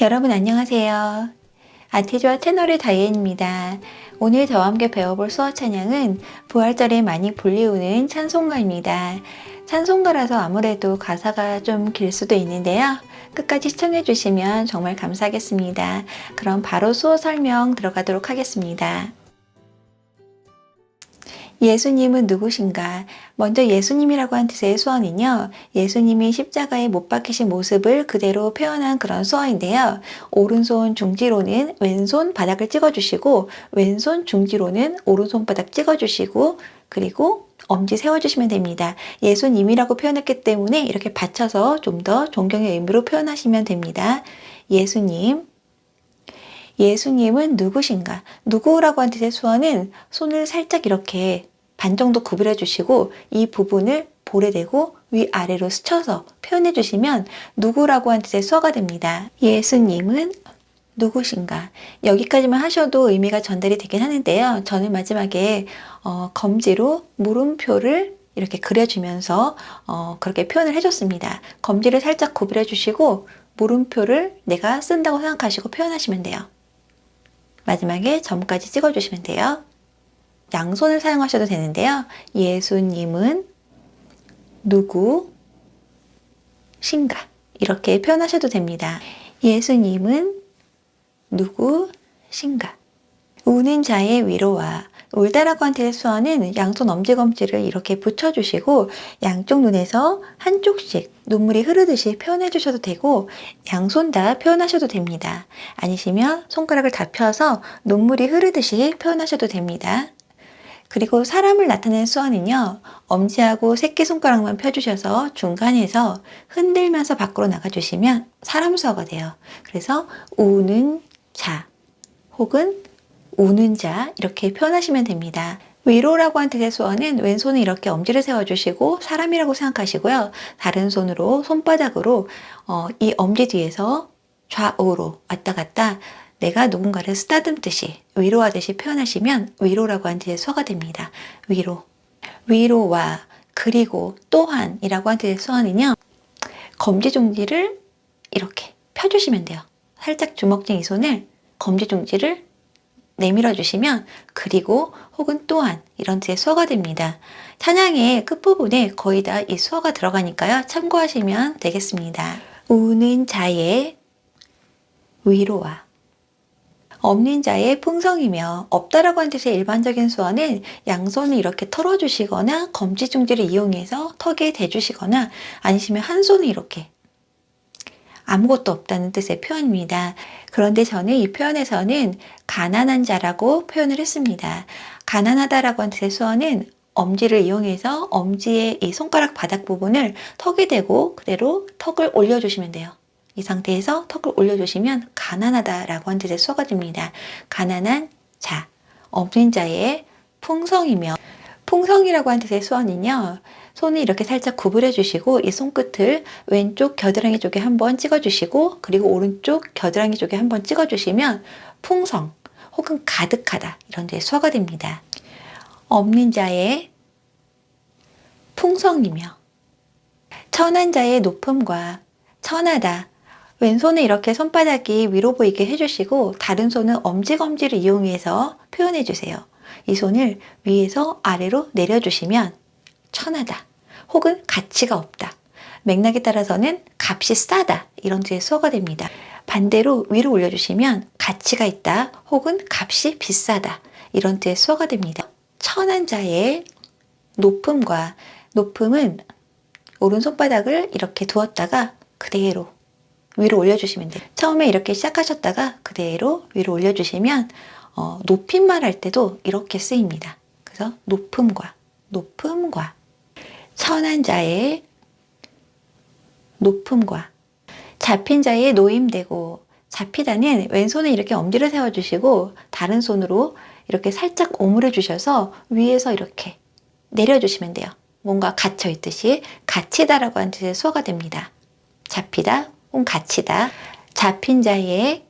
여러분 안녕하세요. 아티조아 채널의 다이앤입니다. 오늘 저와 함께 배워볼 수어 찬양은 부활절에 많이 불리우는 찬송가입니다. 찬송가라서 아무래도 가사가 좀 길 수도 있는데요. 끝까지 시청해 주시면 정말 감사하겠습니다. 그럼 바로 수어 설명 들어가도록 하겠습니다. 예수님은 누구신가? 먼저 예수님이라고 한 뜻의 수어는요, 예수님이 십자가에 못 박히신 모습을 그대로 표현한 그런 수어인데요. 오른손 중지로는 왼손 바닥을 찍어주시고, 왼손 중지로는 오른손 바닥 찍어주시고, 그리고 엄지 세워주시면 됩니다. 예수님이라고 표현했기 때문에 이렇게 받쳐서 좀 더 존경의 의미로 표현하시면 됩니다. 예수님. 예수님은 누구신가? 누구라고 한 뜻의 수어는 손을 살짝 이렇게 반 정도 구부려 주시고 이 부분을 볼에 대고 위아래로 스쳐서 표현해 주시면 누구라고 한 뜻의 수어가 됩니다. 예수님은 누구신가? 여기까지만 하셔도 의미가 전달이 되긴 하는데요. 저는 마지막에 검지로 물음표를 이렇게 그려주면서 그렇게 표현을 해줬습니다. 검지를 살짝 구부려 주시고 물음표를 내가 쓴다고 생각하시고 표현하시면 돼요. 마지막에 점까지 찍어주시면 돼요. 양손을 사용하셔도 되는데요. 예수님은 누구신가? 이렇게 표현하셔도 됩니다. 예수님은 누구신가? 우는 자의 위로와 울다라고 한 뜻의 수어는 양손 엄지검지를 이렇게 붙여주시고 양쪽 눈에서 한쪽씩 눈물이 흐르듯이 표현해 주셔도 되고 양손 다 표현하셔도 됩니다. 아니시면 손가락을 다 펴서 눈물이 흐르듯이 표현하셔도 됩니다. 그리고 사람을 나타내는 수어는요, 엄지하고 새끼손가락만 펴주셔서 중간에서 흔들면서 밖으로 나가주시면 사람 수어가 돼요. 그래서 우는 자 혹은 우는 자 이렇게 표현하시면 됩니다. 위로라고 한 뜻의 수어는 왼손은 이렇게 엄지를 세워주시고 사람이라고 생각하시고요. 다른 손으로 손바닥으로 이 엄지 뒤에서 좌우로 왔다 갔다 내가 누군가를 쓰다듬듯이 위로하듯이 표현하시면 위로라고 한 뜻의 수어가 됩니다. 위로. 위로와 그리고 또한 이라고 한 뜻의 수어는요. 검지중지를 이렇게 펴주시면 돼요. 살짝 주먹진 이 손을 검지중지를 내밀어 주시면 그리고 혹은 또한 이런 뜻의 수어가 됩니다. 찬양의 끝부분에 거의 다 이 수어가 들어가니까요. 참고하시면 되겠습니다. 우는 자의 위로와 없는 자의 풍성이며 없다라고 한 뜻의 일반적인 수어는 양손을 이렇게 털어주시거나 검지중지를 이용해서 턱에 대주시거나 아니시면 한 손을 이렇게 아무것도 없다는 뜻의 표현입니다. 그런데 저는 이 표현에서는 가난한 자라고 표현을 했습니다. 가난하다라고 한 뜻의 수어는 엄지를 이용해서 엄지의 이 손가락 바닥 부분을 턱에 대고 그대로 턱을 올려주시면 돼요. 이 상태에서 턱을 올려주시면 가난하다라고 한 뜻의 수어가 됩니다. 가난한 자, 없는 자의 풍성이며 풍성이라고 한 뜻의 수어는요. 손을 이렇게 살짝 구부려 주시고 이 손끝을 왼쪽 겨드랑이 쪽에 한번 찍어주시고 그리고 오른쪽 겨드랑이 쪽에 한번 찍어주시면 풍성 혹은 가득하다 이런 데의 수어가 됩니다. 없는 자의 풍성이며 천한 자의 높음과 천하다 왼손을 이렇게 손바닥이 위로 보이게 해주시고 다른 손은 엄지검지를 이용해서 표현해 주세요. 이 손을 위에서 아래로 내려주시면 천하다 혹은 가치가 없다. 맥락에 따라서는 값이 싸다 이런 뜻의 수어가 됩니다. 반대로 위로 올려주시면 가치가 있다 혹은 값이 비싸다 이런 뜻의 수어가 됩니다. 천한 자의 높음과 높음은 오른손바닥을 이렇게 두었다가 그대로 위로 올려주시면 돼요. 처음에 이렇게 시작하셨다가 그대로 위로 올려주시면 높임말 할 때도 이렇게 쓰입니다. 그래서 높음과 천한 자의 높음과 잡힌 자의 노임되고 잡히다는 왼손을 이렇게 엄지를 세워주시고 다른 손으로 이렇게 살짝 오므려 주셔서 위에서 이렇게 내려주시면 돼요. 뭔가 갇혀 있듯이 갇히다라고 하는 뜻의 수어가 됩니다. 잡히다 혹은 갇히다. 잡힌 자의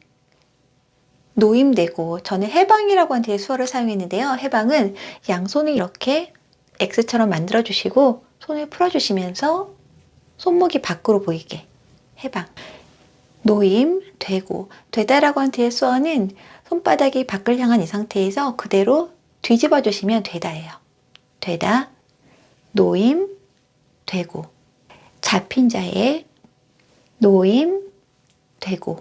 노임되고 저는 해방이라고 하는 뜻의 수어를 사용했는데요. 해방은 양손을 이렇게 X처럼 만들어 주시고 손을 풀어 주시면서 손목이 밖으로 보이게 해방. 노임, 되고. 되다라고 하는 뜻의 수어는 손바닥이 밖을 향한 이 상태에서 그대로 뒤집어 주시면 되다예요. 되다, 노임, 되고. 잡힌 자의 노임, 되고.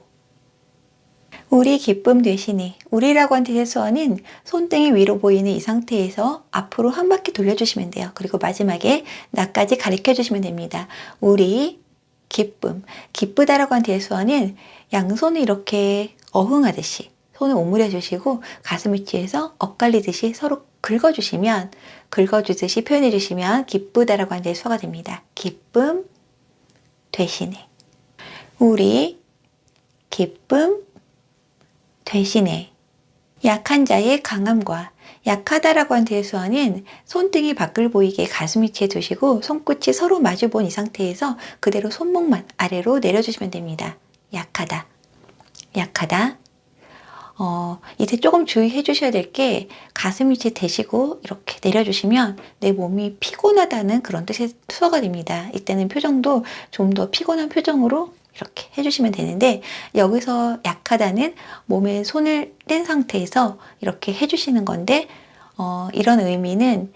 우리 기쁨 되시니. 우리라고 하는 뜻의 수어는 손등이 위로 보이는 이 상태에서 앞으로 한 바퀴 돌려주시면 돼요. 그리고 마지막에 나까지 가르쳐 주시면 됩니다. 우리 기쁨. 기쁘다라고 하는 뜻의 수어는 양손을 이렇게 어흥하듯이 손을 오므려 주시고 가슴 위치에서 엇갈리듯이 서로 긁어주듯이 표현해 주시면 기쁘다라고 하는 뜻의 수어가 됩니다. 기쁨 되시네. 우리 기쁨 되시네. 약한 자의 강함과. 약하다라고 하는 뜻의 수어는 손등이 밖을 보이게 가슴 위치에 두시고 손끝이 서로 마주 본 이 상태에서 그대로 손목만 아래로 내려주시면 됩니다. 약하다. 약하다. 이때 조금 주의해 주셔야 될 게 가슴 위치에 대시고 이렇게 내려주시면 내 몸이 피곤하다는 그런 뜻의 수어가 됩니다. 이때는 표정도 좀 더 피곤한 표정으로 이렇게 해주시면 되는데 여기서 약하다는 몸에 손을 뗀 상태에서 이렇게 해주시는 건데 이런 의미는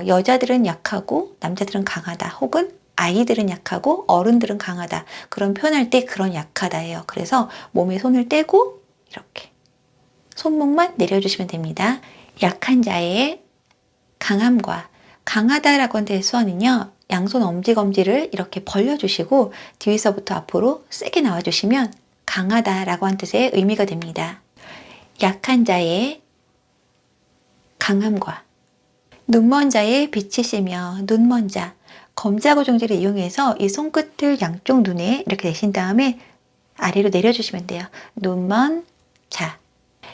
여자들은 약하고 남자들은 강하다 혹은 아이들은 약하고 어른들은 강하다 그런 표현할 때 그런 약하다예요. 그래서 몸에 손을 떼고 이렇게 손목만 내려주시면 됩니다. 약한 자의 강함과. 강하다라고 하는 수어는요. 양손 엄지검지를 이렇게 벌려주시고 뒤에서부터 앞으로 세게 나와주시면 강하다라고 하는 뜻의 의미가 됩니다. 약한 자의 강함과. 눈먼 자의 빛이시며. 눈먼 자. 검지하고 종지를 이용해서 이 손끝을 양쪽 눈에 이렇게 내신 다음에 아래로 내려주시면 돼요. 눈먼 자.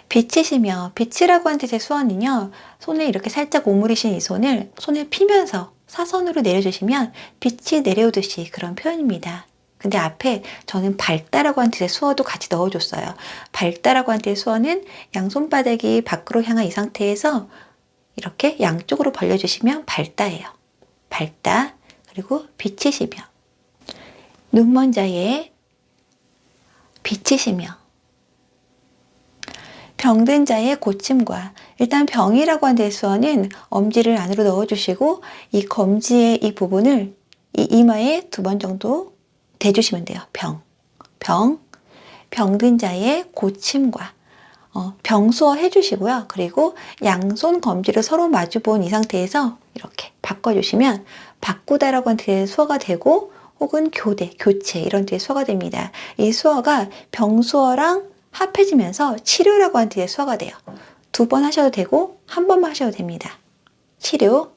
빛이시며. 빛이라고 하는 뜻의 수어는요. 손을 이렇게 살짝 오므리신 이 손을 손을 피면서 사선으로 내려주시면 빛이 내려오듯이 그런 표현입니다. 근데 앞에 저는 밝다라고 하는 뜻의 수어도 같이 넣어줬어요. 밝다라고 하는 뜻의 수어는 양손바닥이 밖으로 향한 이 상태에서 이렇게 양쪽으로 벌려주시면 밝다예요. 밝다. 그리고 빛이시며. 눈먼 자의 빛이시며. 병든 자의 고침과. 일단 병이라고 하는 뜻의 수어는 엄지를 안으로 넣어주시고 이 검지의 이 부분을 이 이마에 2번 정도 대주시면 돼요. 병든 자의 고침과. 병수어 해주시고요. 그리고 양손 검지를 서로 마주 본 이 상태에서 이렇게 바꿔주시면 바꾸다라고 하는 뜻의 수어가 되고 혹은 교체 이런 뜻의 수어가 됩니다. 이 수어가 병수어랑 합해지면서 치료라고 하는 뜻의 수어가 돼요. 2번 하셔도 되고 1번만 하셔도 됩니다. 치료,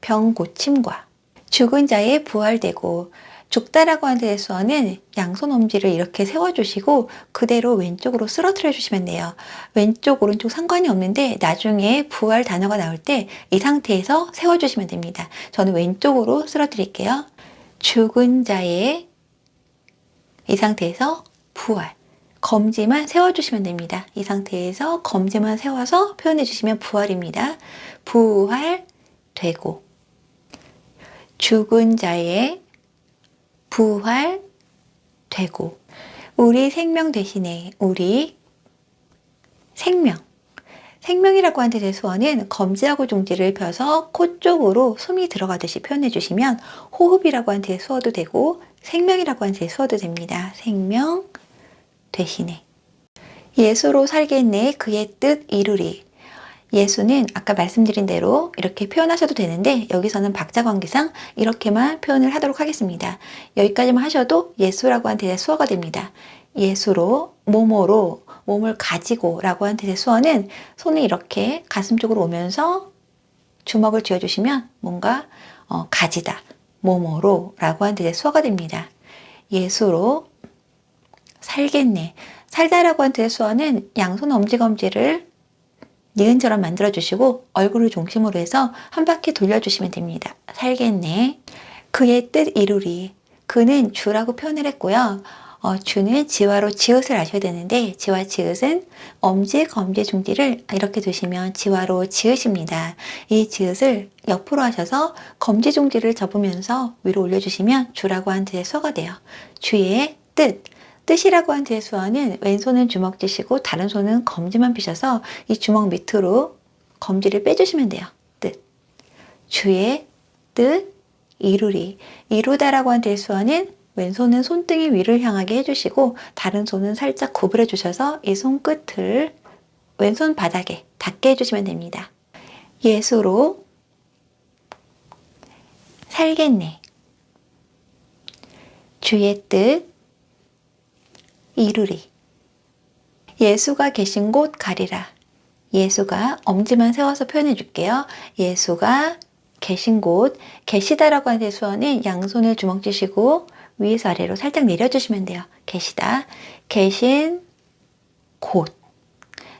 병 고침과. 죽은 자의 부활되고. 죽다라고 하는 뜻의 수어는 양손 엄지를 이렇게 세워주시고 그대로 왼쪽으로 쓰러뜨려 주시면 돼요. 왼쪽 오른쪽 상관이 없는데 나중에 부활 단어가 나올 때 이 상태에서 세워주시면 됩니다. 저는 왼쪽으로 쓰러뜨릴게요. 죽은 자의 이 상태에서 부활. 검지만 세워주시면 됩니다. 이 상태에서 검지만 세워서 표현해 주시면 부활입니다. 부활되고. 죽은 자의 부활되고. 우리 생명 대신에. 우리 생명. 생명이라고 하는 뜻의 수어는 검지하고 종지를 펴서 코 쪽으로 숨이 들어가듯이 표현해 주시면 호흡이라고 하는 뜻의 수어도 되고 생명이라고 하는 뜻의 수어도 됩니다. 생명 대신에. 예수로 살겠네. 그의 뜻 이루리. 예수는 아까 말씀드린 대로 이렇게 표현하셔도 되는데 여기서는 박자 관계상 이렇게만 표현을 하도록 하겠습니다. 여기까지만 하셔도 예수라고 하는 뜻의 수어가 됩니다. 예수로, 몸으로, 몸을 가지고 라고 하는 뜻의 수어는 손을 이렇게 가슴 쪽으로 오면서 주먹을 쥐어주시면 뭔가 가지다, 몸으로 라고 하는 뜻의 수어가 됩니다. 예수로 살겠네. 살다라고 하는 뜻의 수어는 양손 엄지검지를 니은처럼 만들어주시고 얼굴을 중심으로 해서 한 바퀴 돌려주시면 됩니다. 살겠네. 그의 뜻 이루리. 그는 주라고 표현을 했고요. 주는 지화로 지읒을 아셔야 되는데 지와 지읒은 엄지, 검지, 중지를 이렇게 두시면 지화로 지읒입니다. 이 지읒을 옆으로 하셔서 검지, 중지를 접으면서 위로 올려주시면 주라고 하는 뜻의 수어가 돼요. 주의 뜻. 뜻이라고 한 뒤의 수어는 왼손은 주먹 쥐시고 다른 손은 검지만 피셔서 이 주먹 밑으로 검지를 빼주시면 돼요. 뜻. 주의 뜻 이루리. 이루다라고 한 뒤의 수어는 왼손은 손등이 위를 향하게 해주시고 다른 손은 살짝 구부려 주셔서 이 손끝을 왼손 바닥에 닿게 해주시면 됩니다. 예수로 살겠네. 주의 뜻 이루리. 예수가 계신 곳 가리라. 예수가 엄지만 세워서 표현해 줄게요. 예수가 계신 곳, 계시다라고 하는 수어는 양손을 주먹 쥐시고 위에서 아래로 살짝 내려주시면 돼요. 계시다. 계신 곳.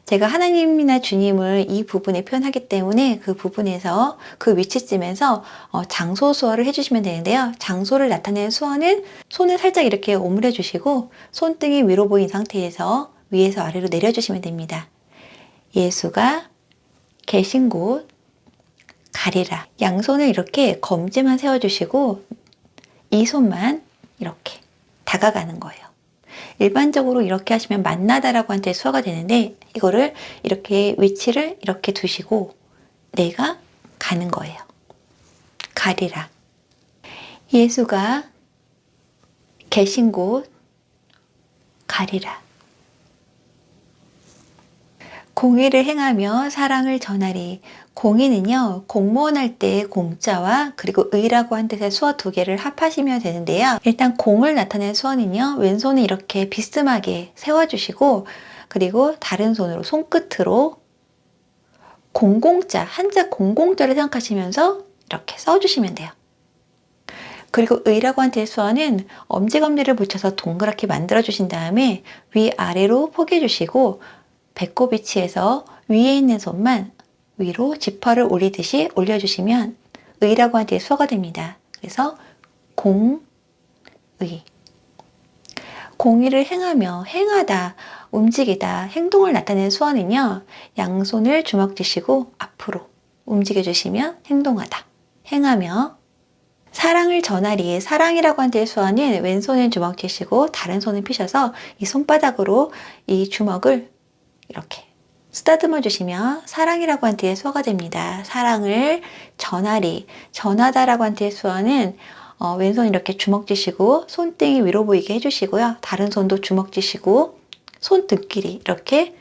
제가 하나님이나 주님을 이 부분에 표현하기 때문에 그 부분에서 그 위치쯤에서 장소 수어를 해주시면 되는데요. 장소를 나타내는 수어는 손을 살짝 이렇게 오므려 주시고 손등이 위로 보인 상태에서 위에서 아래로 내려주시면 됩니다. 예수가 계신 곳 가리라. 양손을 이렇게 검지만 세워주시고 이 손만 이렇게 다가가는 거예요. 일반적으로 이렇게 하시면 만나다라고 한 때 수어가 되는데 이거를 이렇게 위치를 이렇게 두시고 내가 가는 거예요. 가리라. 예수가 계신 곳 가리라. 공의를 행하며 사랑을 전하리. 공의는요, 공무원 할 때 공자와 그리고 의라고 한 뜻의 수어 두 개를 합하시면 되는데요. 일단 공을 나타낸 수어는요, 왼손을 이렇게 비스듬하게 세워주시고 그리고 다른 손으로 손끝으로 공공자, 한자 공공자를 생각하시면서 이렇게 써주시면 돼요. 그리고 의라고 한 뜻의 수어는 엄지검지를 붙여서 동그랗게 만들어주신 다음에 위아래로 포개주시고 배꼽 위치에서 위에 있는 손만 위로 지퍼를 올리듯이 올려주시면 의라고 한 뒤에 수어가 됩니다. 그래서 공의. 공의를 행하며 행하다, 움직이다, 행동을 나타내는 수어는요. 양손을 주먹 쥐시고 앞으로 움직여주시면 행동하다, 행하며 사랑을 전하리. 사랑이라고 한 뒤의 수어는 왼손은 주먹 쥐시고 다른 손을 피셔서 이 손바닥으로 이 주먹을 이렇게 쓰다듬어 주시면 사랑이라고 한 뒤에 수어가 됩니다. 사랑을 전하리. 전하다라고 한 뒤의 수어는 왼손 이렇게 주먹 쥐시고 손등이 위로 보이게 해주시고요. 다른 손도 주먹 쥐시고 손등끼리 이렇게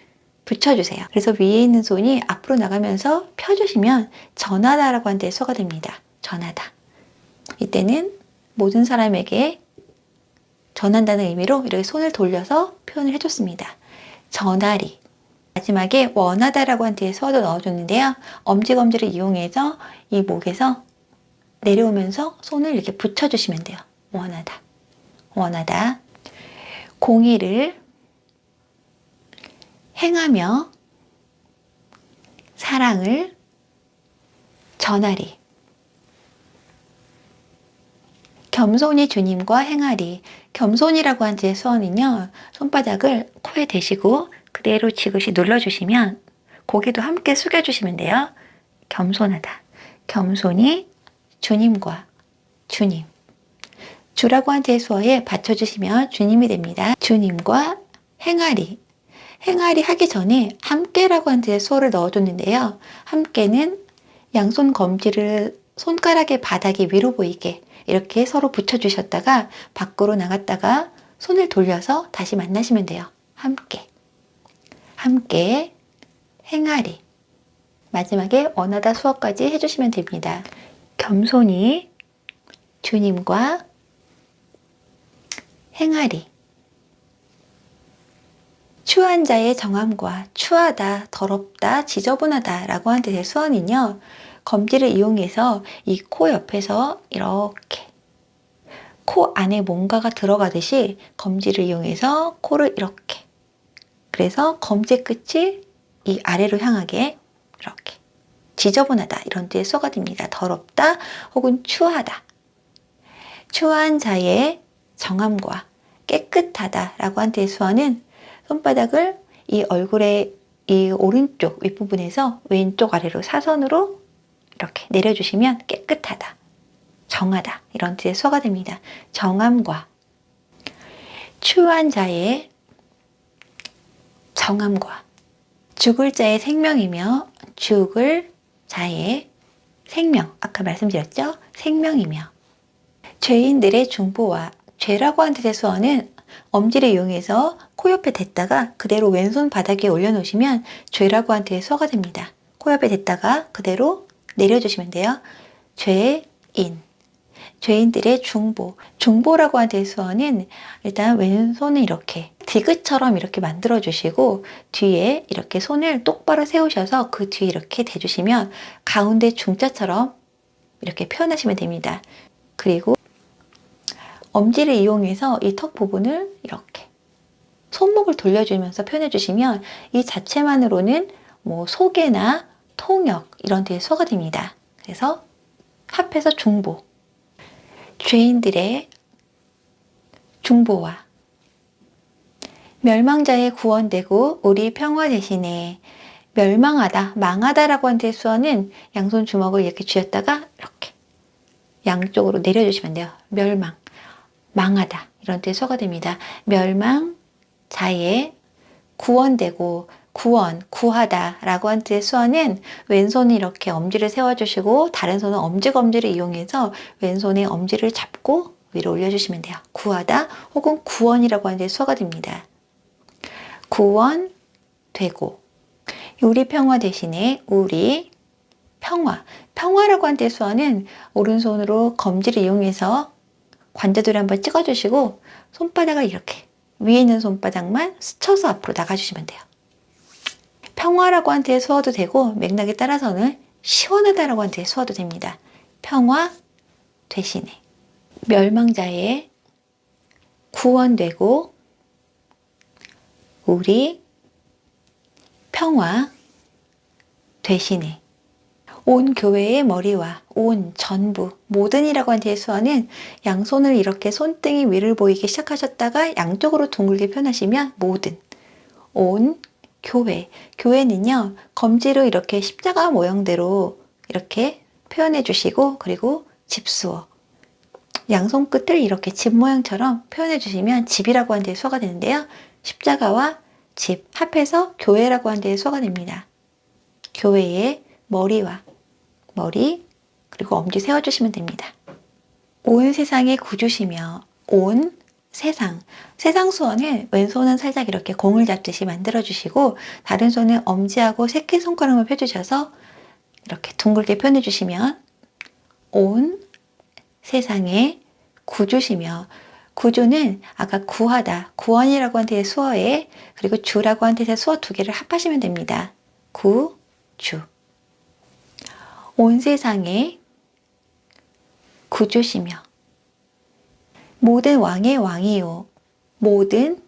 붙여주세요. 그래서 위에 있는 손이 앞으로 나가면서 펴주시면 전하다라고 한 뒤에 수어가 됩니다. 전하다. 이때는 모든 사람에게 전한다는 의미로 이렇게 손을 돌려서 표현을 해줬습니다. 전하리. 마지막에 원하다라고 한 뒤에 수어도 넣어줬는데요. 엄지검지를 이용해서 이 목에서 내려오면서 손을 이렇게 붙여주시면 돼요. 원하다. 원하다. 공의를 행하며 사랑을 전하리. 겸손히 주님과 행하리. 겸손이라고 한 뒤의 수어는요. 손바닥을 코에 대시고 그대로 지그시 눌러주시면 고개도 함께 숙여주시면 돼요. 겸손하다. 겸손히 주님과 주님. 주라고 한 제수어에 받쳐주시면 주님이 됩니다. 주님과 행하리. 행하리 하기 전에 함께라고 한 제수어를 넣어줬는데요. 함께는 양손 검지를 손가락의 바닥이 위로 보이게 이렇게 서로 붙여주셨다가 밖으로 나갔다가 손을 돌려서 다시 만나시면 돼요. 함께. 함께 행하리. 마지막에 원하다 수어까지 해주시면 됩니다. 겸손히 주님과 행하리. 추한 자의 정함과 추하다, 더럽다, 지저분하다 라고 한 뜻의 수어는요. 검지를 이용해서 이 코 옆에서 이렇게 코 안에 뭔가가 들어가듯이 검지를 이용해서 코를 이렇게, 그래서 검지 끝이 이 아래로 향하게 이렇게 지저분하다 이런 뜻의 수어가 됩니다. 더럽다 혹은 추하다. 추한 자의 정함과 깨끗하다 라고 한 뜻의 수어는 손바닥을 이 얼굴의 이 오른쪽 윗부분에서 왼쪽 아래로 사선으로 이렇게 내려주시면 깨끗하다, 정하다 이런 뜻의 수어가 됩니다. 정함과 추한 자의 정함과 죽을 자의 생명이며 죽을 자의 생명, 아까 말씀드렸죠? 생명이며 죄인들의 중보와 죄라고 하는 뜻의 수어는 엄지를 이용해서 코 옆에 댔다가 그대로 왼손 바닥에 올려놓으시면 죄라고 하는 뜻의 수어가 됩니다. 코 옆에 댔다가 그대로 내려주시면 돼요. 죄인, 죄인들의 중보. 중보라고 하는 뜻의 수어는 일단 왼손을 이렇게 디귿처럼 이렇게 만들어주시고 뒤에 이렇게 손을 똑바로 세우셔서 그 뒤에 이렇게 대주시면 가운데 중자처럼 이렇게 표현하시면 됩니다. 그리고 엄지를 이용해서 이 턱 부분을 이렇게 손목을 돌려주면서 표현해 주시면 이 자체만으로는 뭐 소개나 통역 이런 데에 수어가 됩니다. 그래서 합해서 중보, 죄인들의 중보와 멸망자의 구원되고 우리 평화 대신에 멸망하다, 망하다라고 하는 데의 수어는 양손 주먹을 이렇게 쥐었다가 이렇게 양쪽으로 내려주시면 돼요. 멸망, 망하다 이런 데의 수어가 됩니다. 멸망자의 구원되고 구원, 구하다 라고 하는 뜻의 수어는 왼손이 이렇게 엄지를 세워주시고 다른 손은 엄지검지를 이용해서 왼손에 엄지를 잡고 위로 올려주시면 돼요. 구하다 혹은 구원이라고 하는 데의 수어가 됩니다. 구원되고 우리 평화 대신에 우리 평화, 평화라고 하는 데의 수어는 오른손으로 검지를 이용해서 관자돌이 한번 찍어주시고 손바닥을 이렇게 위에 있는 손바닥만 스쳐서 앞으로 나가주시면 돼요. 평화라고 하는 데의 수어도 되고 맥락에 따라서는 시원하다라고 하는 데의 수어도 됩니다. 평화 대신에 멸망자의 구원되고 우리 평화 대신에 온 교회의 머리와 온 전부 모든이라고 하는 데의 수어는 양손을 이렇게 손등이 위를 보이게 시작하셨다가 양쪽으로 둥글게 표현하시면 모든 온 교회, 교회는요 검지로 이렇게 십자가 모형대로 이렇게 표현해 주시고 그리고 집수어 양손 끝을 이렇게 집 모양처럼 표현해 주시면 집이라고 하는 데의 수어가 되는데요. 십자가와 집 합해서 교회라고 하는 데의 수어가 됩니다. 교회의 머리와 머리 그리고 엄지 세워주시면 됩니다. 온 세상의 구주시며 온 세상, 세상 수어는 왼손은 살짝 이렇게 공을 잡듯이 만들어주시고 다른 손은 엄지하고 새끼손가락을 펴주셔서 이렇게 둥글게 표현해주시면 온 세상의 구주시며 구주는 아까 구하다, 구원이라고 한 뜻의 수어에 그리고 주라고 한 뜻의 수어 두 개를 합하시면 됩니다. 구, 주. 온 세상의 구주시며 모든 왕의 왕이요. 모든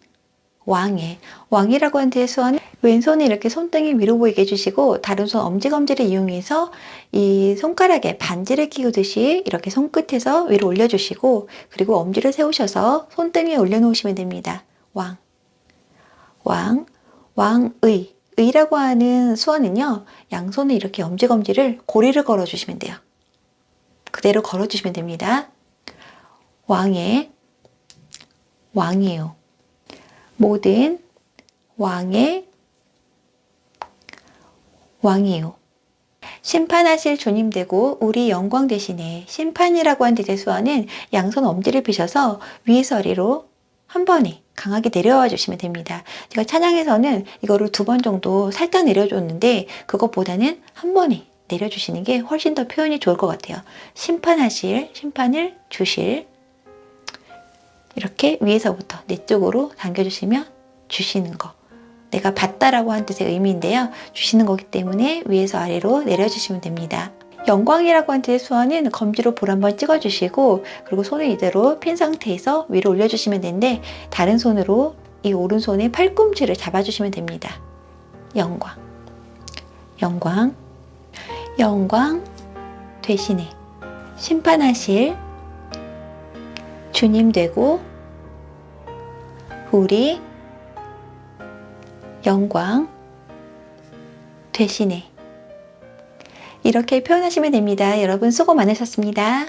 왕의 왕이라고 하는 뜻의 수어는 왼손을 이렇게 손등이 위로 보이게 해주시고 다른 손 엄지검지를 이용해서 이 손가락에 반지를 끼우듯이 이렇게 손끝에서 위로 올려주시고 그리고 엄지를 세우셔서 손등에 올려놓으시면 됩니다. 왕, 왕, 왕의 의라고 하는 수어는요 양손을 이렇게 엄지검지를 고리를 걸어주시면 돼요. 그대로 걸어주시면 됩니다. 왕의 왕이요. 모든 왕의 왕이요. 심판하실 주님 되고 우리 영광 대신에 심판이라고 한 뜻의 수어는 양손 엄지를 펴셔서 위에서 아래로 한 번에 강하게 내려와 주시면 됩니다. 제가 찬양에서는 이거를 2번 정도 살짝 내려줬는데 그것보다는 한 번에 내려주시는 게 훨씬 더 표현이 좋을 것 같아요. 심판하실, 심판을 주실 이렇게 위에서부터 내 쪽으로 당겨주시면 주시는 거 내가 받다라고 한 뜻의 의미인데요. 주시는 거기 때문에 위에서 아래로 내려주시면 됩니다. 영광이라고 한 뜻의 수어는 검지로 볼 한번 찍어주시고 그리고 손을 이대로 핀 상태에서 위로 올려주시면 되는데 다른 손으로 이 오른손의 팔꿈치를 잡아주시면 됩니다. 영광, 영광, 영광 대신에 심판하실 주님 되고 우리 영광 대신에 이렇게 표현하시면 됩니다. 여러분 수고 많으셨습니다.